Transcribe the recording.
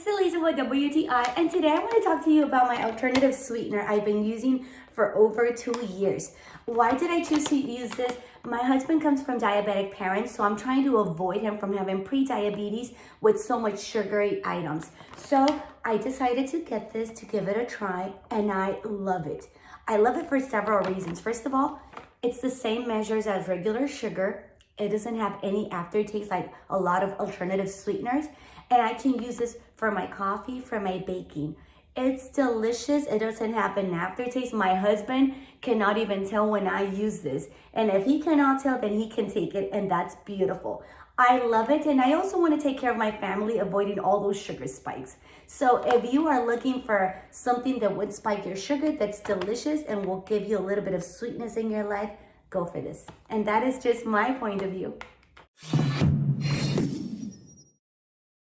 it's Elisa with WTI, and today I want to talk to you about my alternative sweetener I've been using for over 2 years. Why did I choose to use this? My husband comes from diabetic parents, so I'm trying to avoid him from having pre-diabetes with so much sugary items. So I decided to get this to give it a try, and I love it. I love it for several reasons. First of all, it's the same measures as regular sugar. It doesn't have any aftertaste like a lot of alternative sweeteners. And I can use this for my coffee, for my baking. It's delicious. It doesn't have an aftertaste. My husband cannot even tell when I use this. And if he cannot tell, then he can take it, and that's beautiful. I love it, and I also want to take care of my family, avoiding all those sugar spikes. So if you are looking for something that would spike your sugar that's delicious and will give you a little bit of sweetness in your life, go for this. And that is just my point of view.